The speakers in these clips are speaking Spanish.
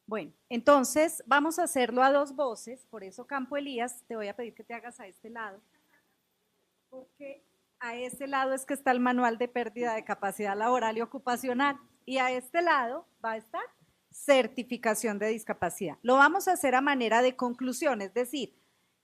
Bueno, entonces vamos a hacerlo a dos voces, por eso Campo Elías, te voy a pedir que te hagas a este lado, porque a este lado es que está el manual de pérdida de capacidad laboral y ocupacional, y a este lado va a estar certificación de discapacidad. Lo vamos a hacer a manera de conclusión, es decir,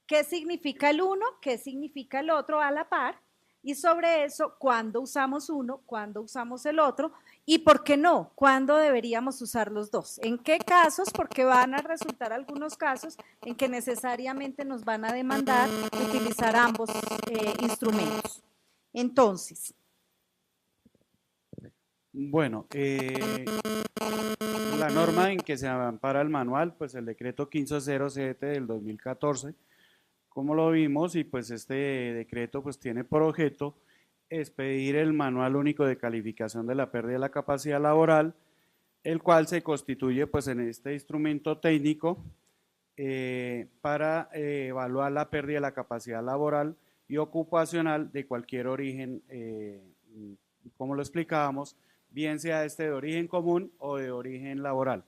qué significa el uno, qué significa el otro a la par, y sobre eso, cuándo usamos uno, cuándo usamos el otro, y por qué no, cuándo deberíamos usar los dos. ¿En qué casos? Porque van a resultar algunos casos en que necesariamente nos van a demandar utilizar ambos instrumentos. Entonces, Bueno, la norma en que se ampara el manual, pues el decreto 1507 del 2014, como lo vimos, y pues este decreto pues tiene por objeto expedir el manual único de calificación de la pérdida de la capacidad laboral, el cual se constituye pues en este instrumento técnico para evaluar la pérdida de la capacidad laboral y ocupacional de cualquier origen, como lo explicábamos, bien sea este de origen común o de origen laboral.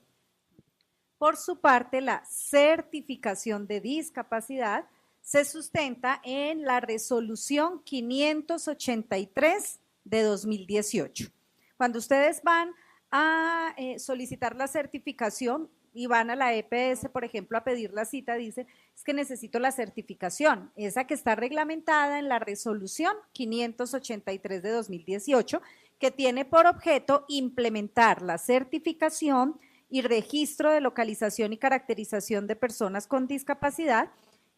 por su parte, la certificación de discapacidad se sustenta en la resolución 583 de 2018. Cuando ustedes van a solicitar la certificación y van a la EPS, por ejemplo, a pedir la cita, dicen, es que necesito la certificación, esa que está reglamentada en la resolución 583 de 2018, que tiene por objeto implementar la certificación y registro de localización y caracterización de personas con discapacidad,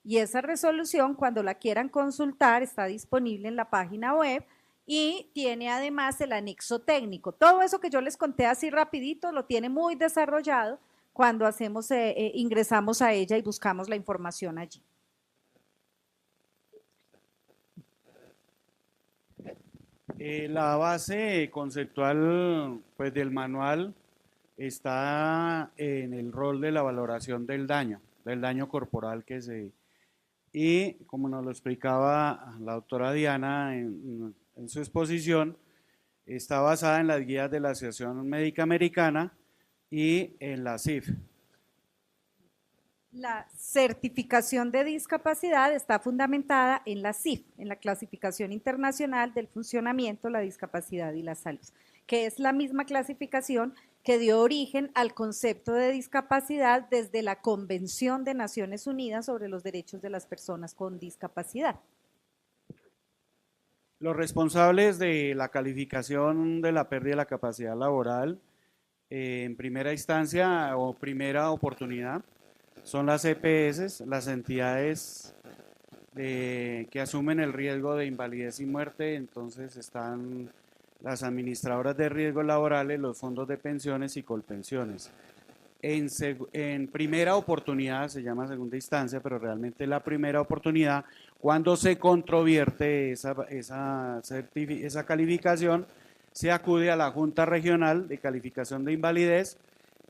y esa resolución, cuando la quieran consultar, está disponible en la página web y tiene además el anexo técnico. Todo eso que yo les conté así rapidito lo tiene muy desarrollado cuando hacemos, ingresamos a ella y buscamos la información allí. La base conceptual pues, del manual está en el rol de la valoración del daño corporal que se... Y como nos lo explicaba la doctora Diana en su exposición, está basada en las guías de la Asociación Médica Americana y en la CIF. La certificación de discapacidad está fundamentada en la CIF, en la Clasificación Internacional del Funcionamiento, la Discapacidad y la Salud, que es la misma clasificación que dio origen al concepto de discapacidad desde la Convención de Naciones Unidas sobre los Derechos de las Personas con Discapacidad. Los responsables de la calificación de la pérdida de la capacidad laboral en primera instancia o primera oportunidad son las EPS, las entidades que asumen el riesgo de invalidez y muerte. Entonces están las administradoras de riesgos laborales, los fondos de pensiones y colpensiones. En primera oportunidad, se llama segunda instancia, pero realmente la primera oportunidad, cuando se controvierte esa calificación, se acude a la Junta Regional de Calificación de Invalidez,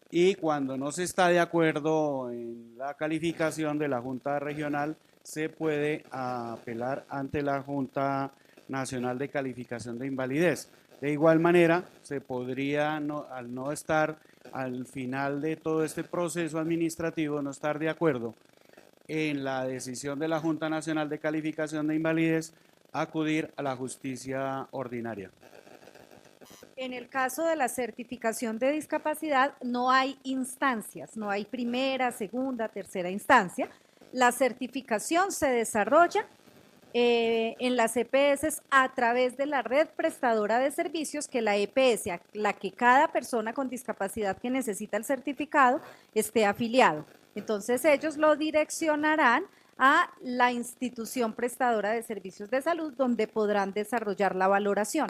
y cuando no se está de acuerdo en la calificación de la Junta Regional, se puede apelar ante la Junta Nacional de Calificación de Invalidez. De igual manera, se podría, al no estar al final de todo este proceso administrativo, no estar de acuerdo en la decisión de la Junta Nacional de Calificación de Invalidez, acudir a la justicia ordinaria. En el caso de la certificación de discapacidad no hay instancias, no hay primera, segunda, tercera instancia. La certificación se desarrolla en las EPS a través de la red prestadora de servicios que la EPS, a la que cada persona con discapacidad que necesita el certificado esté afiliado. Entonces ellos lo direccionarán a la institución prestadora de servicios de salud donde podrán desarrollar la valoración.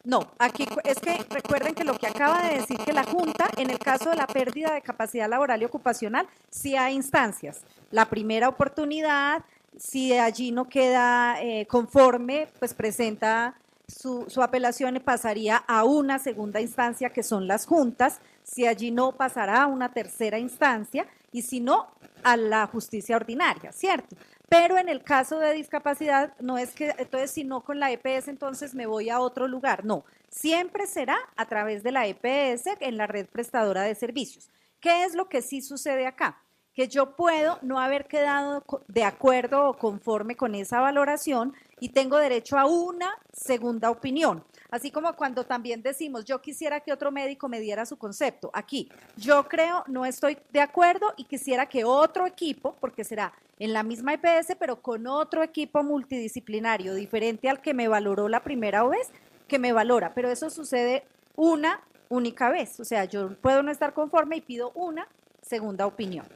No, aquí es que recuerden que lo que acaba de decir que la Junta, en el caso de la pérdida de capacidad laboral y ocupacional, sí hay instancias. La primera oportunidad, si allí no queda conforme, pues presenta su apelación y pasaría a una segunda instancia, que son las juntas. Si allí no, pasará a una tercera instancia y si no, a la justicia ordinaria, ¿cierto? Pero en el caso de discapacidad, no es que, entonces, si no con la EPS, entonces me voy a otro lugar. No, siempre será a través de la EPS en la red prestadora de servicios. ¿Qué es lo que sí sucede acá? Que yo puedo no haber quedado de acuerdo o conforme con esa valoración y tengo derecho a una segunda opinión. Así como cuando también decimos, yo quisiera que otro médico me diera su concepto. Aquí, yo creo, no estoy de acuerdo y quisiera que otro equipo, porque será en la misma EPS, pero con otro equipo multidisciplinario, diferente al que me valoró la primera vez, que me valora. Pero eso sucede una única vez. O sea, yo puedo no estar conforme y pido una segunda opinión.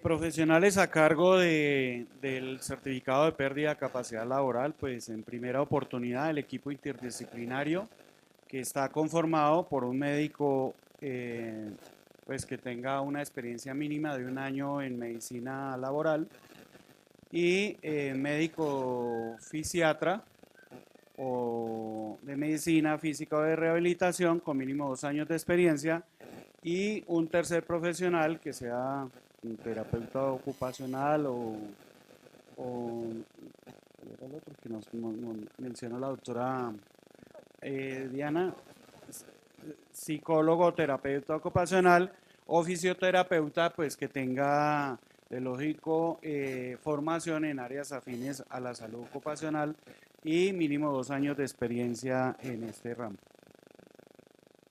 Profesionales a cargo del certificado de pérdida de capacidad laboral, pues en primera oportunidad el equipo interdisciplinario que está conformado por un médico pues que tenga una experiencia mínima de 1 año en medicina laboral y médico fisiatra o de medicina física o de rehabilitación con mínimo 2 años de experiencia y un tercer profesional que sea un terapeuta ocupacional ¿cuál era el otro que nos mencionó la doctora Diana? Psicólogo, terapeuta ocupacional o fisioterapeuta, pues que tenga, de lógico, formación en áreas afines a la salud ocupacional y mínimo 2 años de experiencia en este ramo.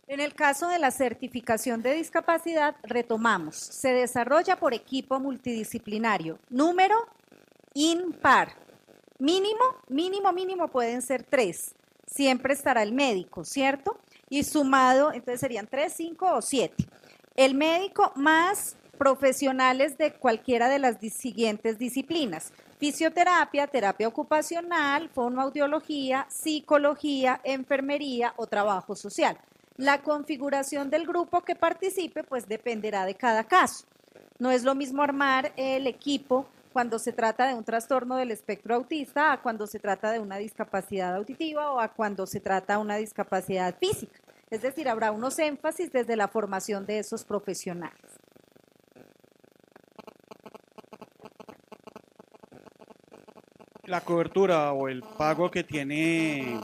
En el caso de la certificación de discapacidad, retomamos, se desarrolla por equipo multidisciplinario, número impar, mínimo pueden ser 3, siempre estará el médico, ¿cierto? Y sumado, entonces serían 3, 5 o 7. El médico más profesionales de cualquiera de las siguientes disciplinas: fisioterapia, terapia ocupacional, fonoaudiología, psicología, enfermería o trabajo social. La configuración del grupo que participe pues dependerá de cada caso. No es lo mismo armar el equipo cuando se trata de un trastorno del espectro autista a cuando se trata de una discapacidad auditiva o a cuando se trata de una discapacidad física. Es decir, habrá unos énfasis desde la formación de esos profesionales. La cobertura o el pago que tiene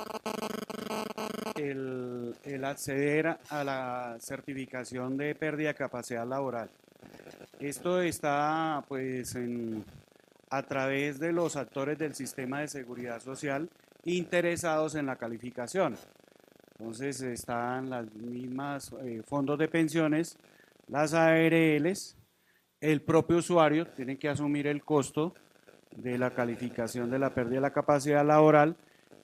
el acceder a la certificación de pérdida de capacidad laboral. Esto está pues a través de los actores del sistema de seguridad social interesados en la calificación. Entonces están las mismas fondos de pensiones, las ARLs, el propio usuario tiene que asumir el costo de la calificación de la pérdida de la capacidad laboral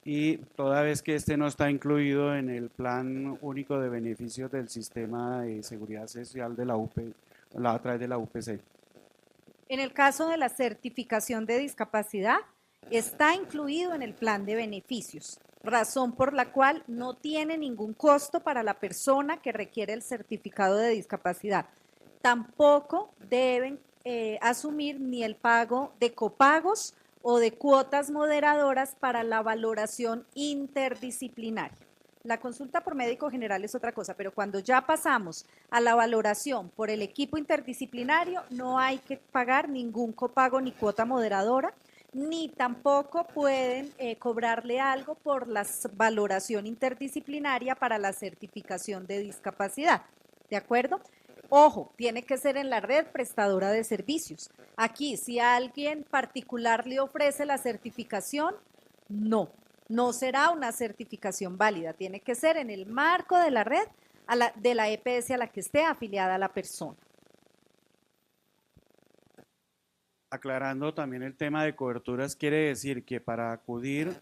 y toda vez que este no está incluido en el plan único de beneficios del sistema de seguridad social de la UP, a través de la UPC. En el caso de la certificación de discapacidad, está incluido en el plan de beneficios, razón por la cual no tiene ningún costo para la persona que requiere el certificado de discapacidad. Tampoco deben asumir ni el pago de copagos o de cuotas moderadoras para la valoración interdisciplinaria. La consulta por médico general es otra cosa, pero cuando ya pasamos a la valoración por el equipo interdisciplinario, no hay que pagar ningún copago ni cuota moderadora, ni tampoco pueden cobrarle algo por la valoración interdisciplinaria para la certificación de discapacidad. ¿De acuerdo? Ojo, tiene que ser en la red prestadora de servicios. Aquí, si a alguien particular le ofrece la certificación, no será una certificación válida. Tiene que ser en el marco de la red de la EPS a la que esté afiliada la persona. Aclarando también el tema de coberturas, quiere decir que para acudir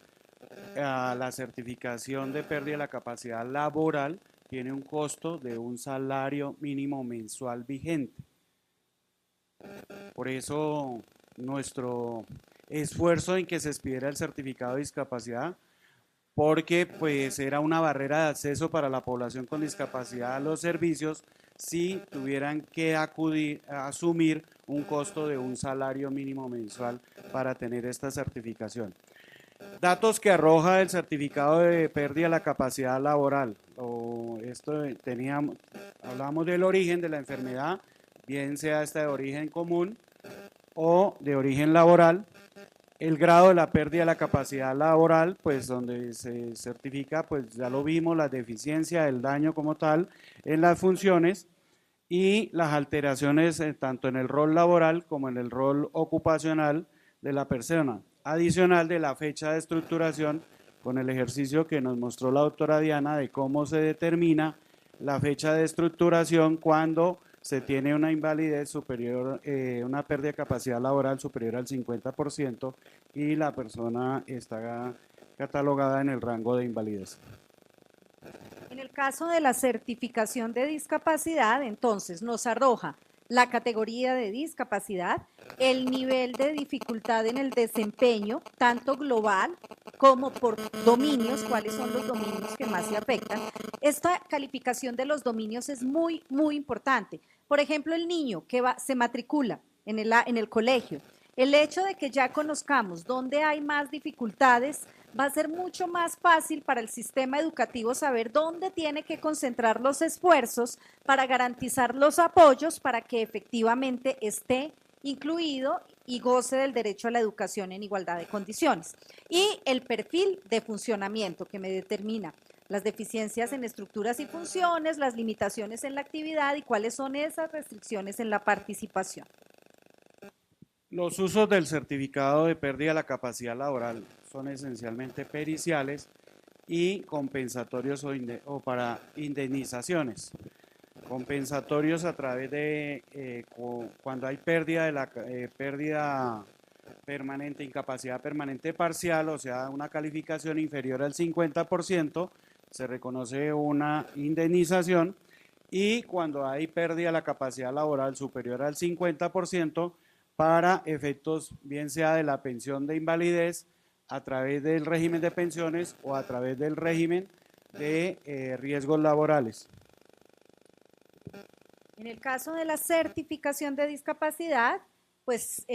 a la certificación de pérdida de la capacidad laboral tiene un costo de un salario mínimo mensual vigente. Por eso nuestro esfuerzo en que se expidiera el certificado de discapacidad, porque pues era una barrera de acceso para la población con discapacidad a los servicios si tuvieran que acudir a asumir un costo de un salario mínimo mensual para tener esta certificación. Datos que arroja el certificado de pérdida de la capacidad laboral. Hablábamos del origen de la enfermedad, bien sea esta de origen común o de origen laboral. El grado de la pérdida de la capacidad laboral, pues donde se certifica, pues ya lo vimos, la deficiencia, el daño como tal en las funciones y las alteraciones tanto en el rol laboral como en el rol ocupacional de la persona. Adicional de la fecha de estructuración con el ejercicio que nos mostró la doctora Diana de cómo se determina la fecha de estructuración cuando se tiene una invalidez superior, una pérdida de capacidad laboral superior al 50% y la persona está catalogada en el rango de invalidez. En el caso de la certificación de discapacidad, entonces nos arroja la categoría de discapacidad, el nivel de dificultad en el desempeño, tanto global como por dominios, cuáles son los dominios que más se afectan. Esta calificación de los dominios es muy, muy importante. Por ejemplo, el niño que se matricula en el colegio, el hecho de que ya conozcamos dónde hay más dificultades va a ser mucho más fácil para el sistema educativo saber dónde tiene que concentrar los esfuerzos para garantizar los apoyos para que efectivamente esté incluido y goce del derecho a la educación en igualdad de condiciones. Y el perfil de funcionamiento que me determina las deficiencias en estructuras y funciones, las limitaciones en la actividad y cuáles son esas restricciones en la participación. Los usos del certificado de pérdida de la capacidad laboral son esencialmente periciales y compensatorios o para indemnizaciones. Compensatorios a través de cuando hay pérdida de la pérdida permanente, incapacidad permanente parcial, o sea, una calificación inferior al 50%, se reconoce una indemnización, y cuando hay pérdida de la capacidad laboral superior al 50%, para efectos bien sea de la pensión de invalidez a través del régimen de pensiones o a través del régimen de riesgos laborales. En el caso de la certificación de discapacidad, pues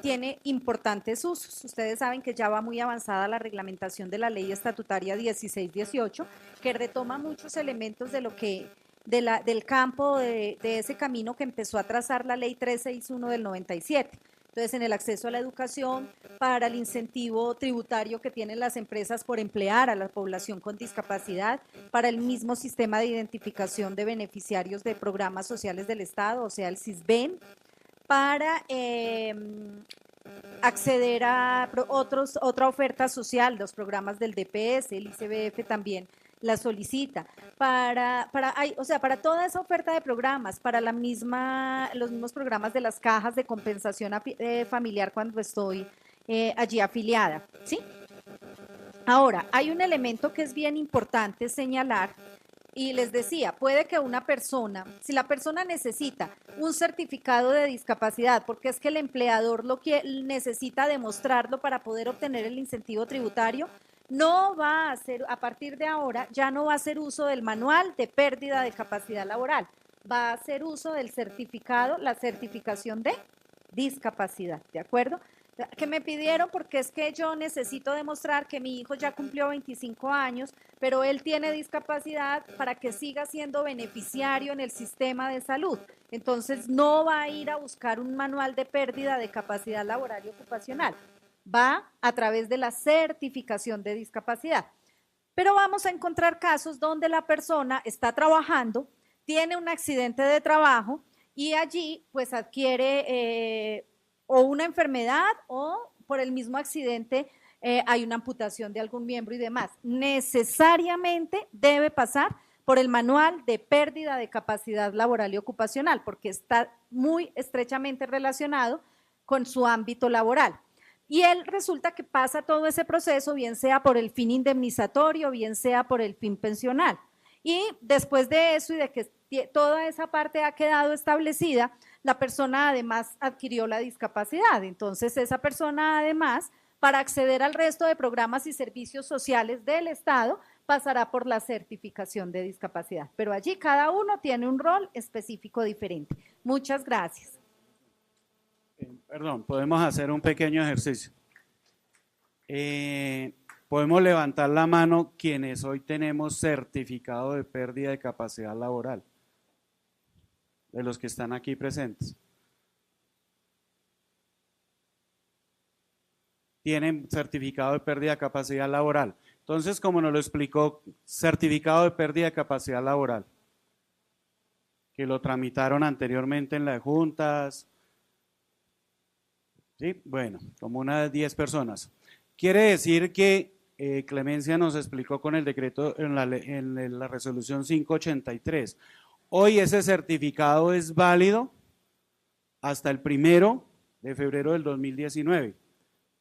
tiene importantes usos. Ustedes saben que ya va muy avanzada la reglamentación de la ley estatutaria 1618, que retoma muchos elementos de lo que del campo de ese camino que empezó a trazar la ley 361 del 97. Entonces, en el acceso a la educación, para el incentivo tributario que tienen las empresas por emplear a la población con discapacidad, para el mismo sistema de identificación de beneficiarios de programas sociales del Estado, o sea, el SISBEN, para acceder a otra oferta social, los programas del DPS, el ICBF también la solicita, para toda esa oferta de programas, para los mismos programas de las cajas de compensación familiar cuando estoy allí afiliada, ¿sí? Ahora, hay un elemento que es bien importante señalar, y les decía, puede que una persona, si la persona necesita un certificado de discapacidad, porque es que el empleador necesita demostrarlo para poder obtener el incentivo tributario, no va a hacer, a partir de ahora, ya no va a hacer uso del manual de pérdida de capacidad laboral, va a hacer uso del certificado, la certificación de discapacidad, ¿de acuerdo? Que me pidieron porque es que yo necesito demostrar que mi hijo ya cumplió 25 años, pero él tiene discapacidad para que siga siendo beneficiario en el sistema de salud. Entonces no va a ir a buscar un manual de pérdida de capacidad laboral y ocupacional. Va a través de la certificación de discapacidad. Pero vamos a encontrar casos donde la persona está trabajando, tiene un accidente de trabajo y allí pues adquiere o una enfermedad o por el mismo accidente hay una amputación de algún miembro y demás. Necesariamente debe pasar por el manual de pérdida de capacidad laboral y ocupacional, porque está muy estrechamente relacionado con su ámbito laboral. Y él resulta que pasa todo ese proceso, bien sea por el fin indemnizatorio, bien sea por el fin pensional. Y después de eso y de que toda esa parte ha quedado establecida, la persona además adquirió la discapacidad. Entonces, esa persona además, para acceder al resto de programas y servicios sociales del Estado, pasará por la certificación de discapacidad. Pero allí cada uno tiene un rol específico diferente. Muchas gracias. Perdón, podemos hacer un pequeño ejercicio. Podemos levantar la mano quienes hoy tenemos certificado de pérdida de capacidad laboral. de los que están aquí presentes. Tienen certificado de pérdida de capacidad laboral. Entonces, como nos lo explicó, certificado de pérdida de capacidad laboral, que lo tramitaron anteriormente en las juntas. ¿Sí? Bueno, como unas 10 personas. Quiere decir que Clemencia nos explicó con el decreto, en la resolución 583. Hoy ese certificado es válido hasta el 1 de febrero del 2019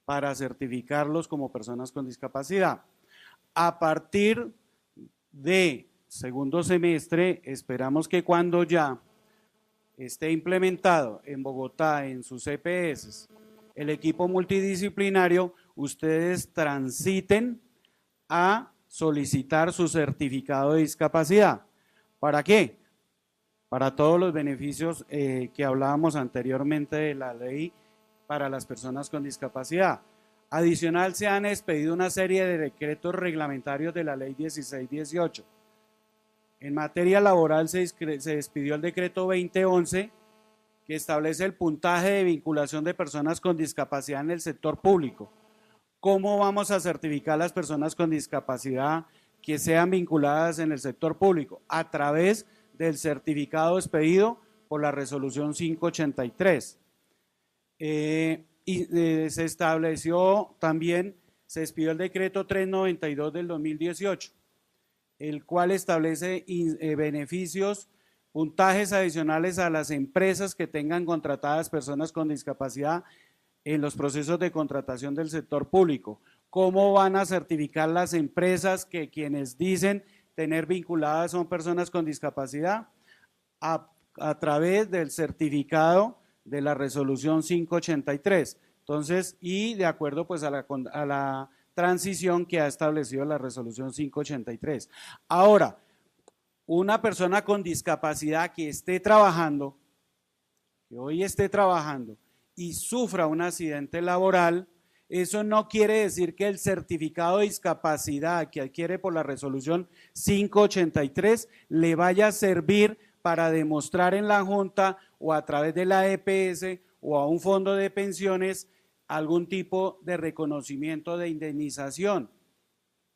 para certificarlos como personas con discapacidad. A partir de segundo semestre, esperamos que cuando ya esté implementado en Bogotá, en sus EPS, el equipo multidisciplinario, ustedes transiten a solicitar su certificado de discapacidad. ¿Para qué? Para todos los beneficios que hablábamos anteriormente de la ley para las personas con discapacidad. Adicional, se han expedido una serie de decretos reglamentarios de la ley 1618. En materia laboral se expidió el decreto 2011, que establece el puntaje de vinculación de personas con discapacidad en el sector público. ¿Cómo vamos a certificar a las personas con discapacidad que sean vinculadas en el sector público? A través del certificado expedido por la resolución 583. Se estableció también, se expidió el decreto 392 del 2018, el cual establece beneficios, puntajes adicionales a las empresas que tengan contratadas personas con discapacidad en los procesos de contratación del sector público. ¿Cómo van a certificar las empresas que quienes dicen tener vinculadas son personas con discapacidad? A través del certificado de la resolución 583. Entonces, y de acuerdo pues a la transición que ha establecido la resolución 583. Ahora, una persona con discapacidad que esté trabajando, que hoy esté trabajando y sufra un accidente laboral, eso no quiere decir que el certificado de discapacidad que adquiere por la resolución 583 le vaya a servir para demostrar en la Junta o a través de la EPS o a un fondo de pensiones algún tipo de reconocimiento de indemnización.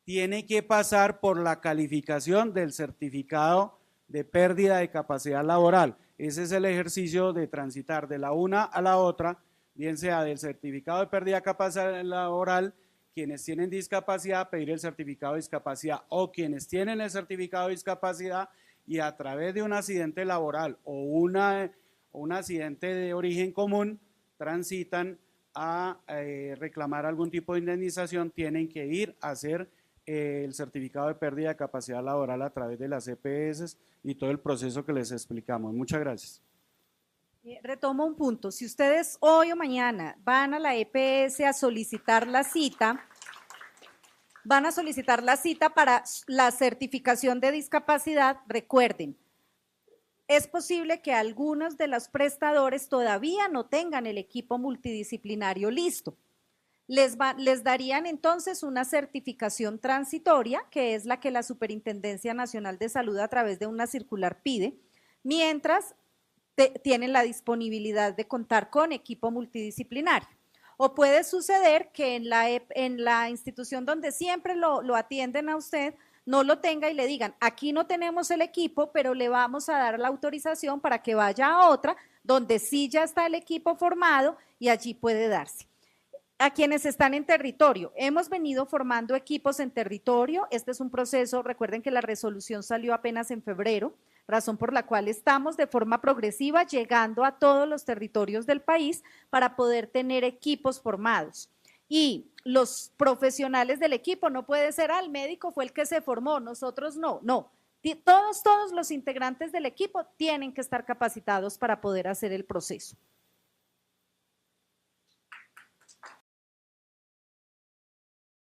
Tiene que pasar por la calificación del certificado de pérdida de capacidad laboral. Ese es el ejercicio de transitar de la una a la otra, bien sea del certificado de pérdida de capacidad laboral, quienes tienen discapacidad, pedir el certificado de discapacidad, o quienes tienen el certificado de discapacidad y a través de un accidente laboral o un accidente de origen común transitan a reclamar algún tipo de indemnización, tienen que ir a hacer el certificado de pérdida de capacidad laboral a través de las EPS y todo el proceso que les explicamos. Muchas gracias. Retomo un punto. Si ustedes hoy o mañana van a la EPS a solicitar la cita, van a solicitar la cita para la certificación de discapacidad, recuerden, es posible que algunos de los prestadores todavía no tengan el equipo multidisciplinario listo. Les darían entonces una certificación transitoria, que es la que la Superintendencia Nacional de Salud a través de una circular pide, mientras tienen la disponibilidad de contar con equipo multidisciplinario. O puede suceder que en la institución donde siempre lo atienden a usted, no lo tenga y le digan, aquí no tenemos el equipo, pero le vamos a dar la autorización para que vaya a otra, donde sí ya está el equipo formado y allí puede darse. A quienes están en territorio, hemos venido formando equipos en territorio, este es un proceso, recuerden que la resolución salió apenas en febrero, razón por la cual estamos de forma progresiva llegando a todos los territorios del país para poder tener equipos formados. Y los profesionales del equipo, no puede ser, el médico fue el que se formó, nosotros no, no. Todos los integrantes del equipo tienen que estar capacitados para poder hacer el proceso.